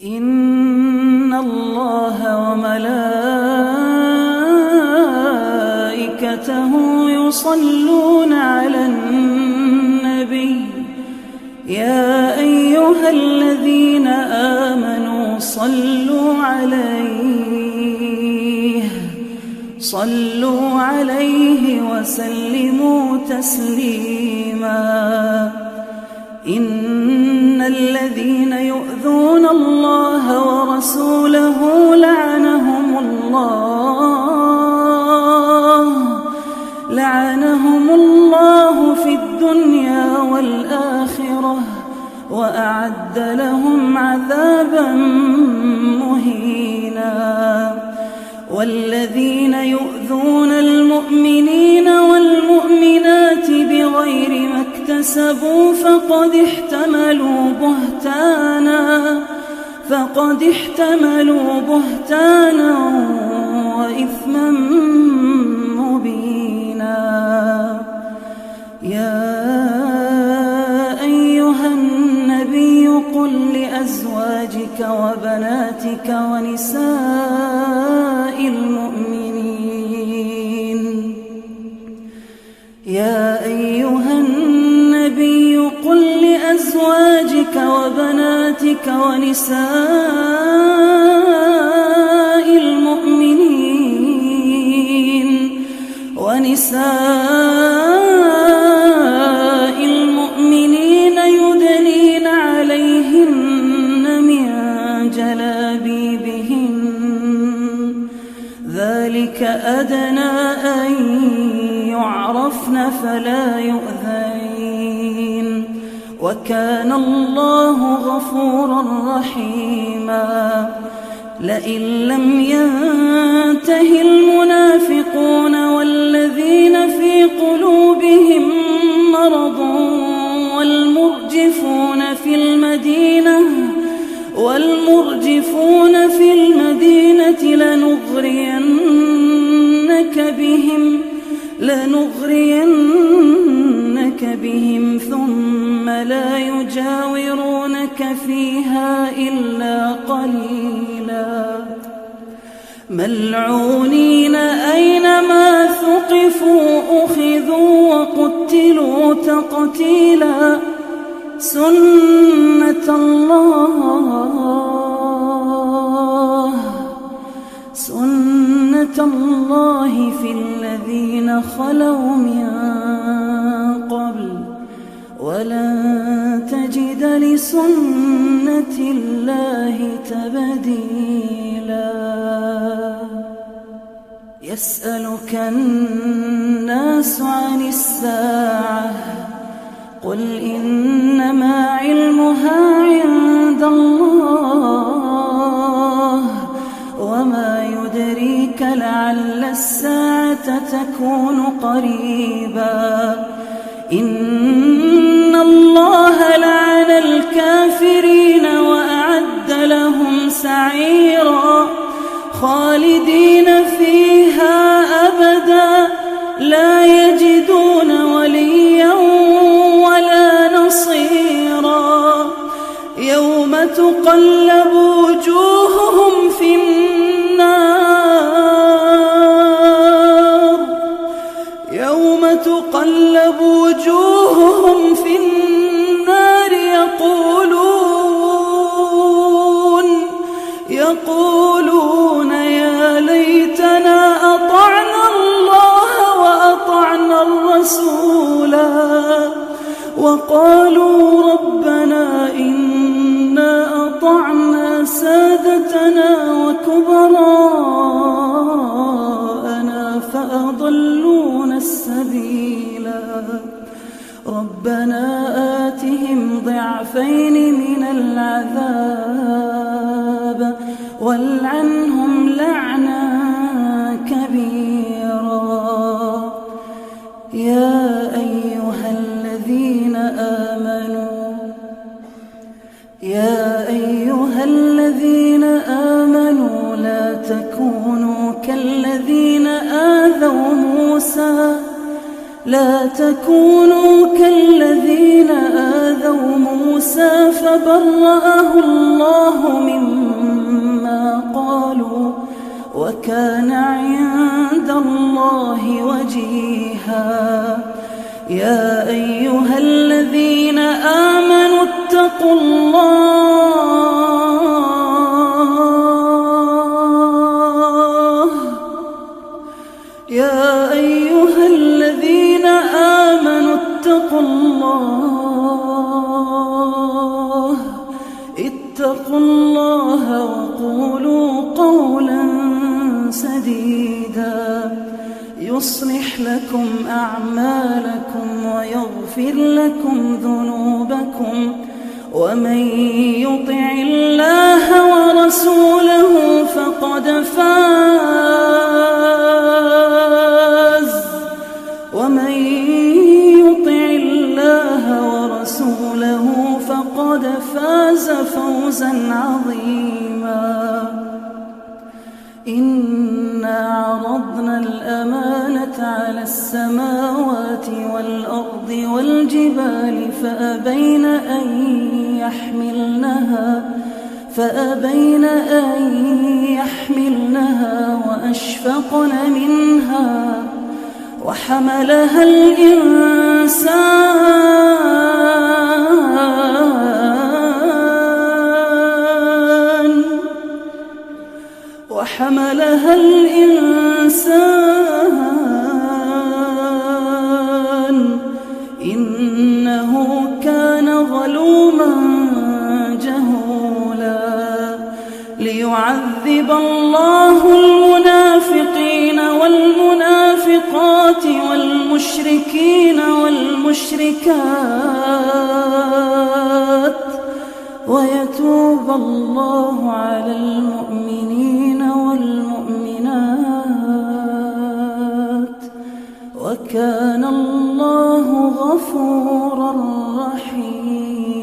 إن الله وملائكته يصلون على النبي يا أيها الذين آمنوا صلوا عليه وسلموا تسليما إن الذين يؤذون الله ورسوله لعنهم الله في الدنيا والآخرة وأعد لهم عذابا مهينا والذين يؤذون المؤمنين والمؤمنات بغير ما اكتسبوا فقد احتملوا بهتانا وإثما مبينا يا أيها النبي قل لأزواجك وبناتك ونساء المؤمنين يا أيها النبي قل لأزواجك وبناتك ونساء المؤمنين يدنين عليهن من جلابيبهن ذلك أدنى أن يعرفن فلا يؤذين وكان الله غفورا رحيما لئن لم ينته المنافقون والذين في قلوبهم مرض والمرجفون في المدينة لنغرينك بهم ثم لا يجاورونك فيها إلا قليلا ملعونين أينما ثقفوا أخذوا وقتلوا تقتيلا سنة الله في الذين خلوا من قبل ولن تجد لسنة الله تبديلا يسألك الناس عن الساعة قل إنما علمها عند الله وما يدريك لعل الساعة تكون قريبا إن الله لعن الكافرين وأعد لهم سعيرا خالدين فيها أبدا لا يجدون وليا ولا نصيرا يوم تقلب وجوههم في النار يقولون يا ليتنا أطعنا الله وأطعنا الرسولا وقالوا ربنا إنا أطعنا سادتنا وكبراءنا فأضلونا السبيلا ربنا آتهم ضعفين من العذاب والعنهم لعنا كبيرا يا أيها الذين آمنوا لا تكونوا كالذين آذوا موسى موسى فبرأه الله مما قالوا وكان عند الله وجيها. يا أيها الذين آمنوا اتقوا الله يا أيها الذين آمنوا اتقوا الله وقولوا قولا سديدا يصلح لكم أعمالكم ويغفر لكم ذنوبكم ومن يطع الله ورسوله فقد فاز فوزا عظيما. إنا عرضنا الأمانة على السماوات والأرض والجبال فأبين أن يحملنها وأشفقن منها وحملها الإنسان إنه كان ظلوما جهولا. ليعذب الله المنافقين والمنافقات والمشركين والمشركات ويتوب الله على المؤمنين والمؤمنات وكان الله غفورا رحيما.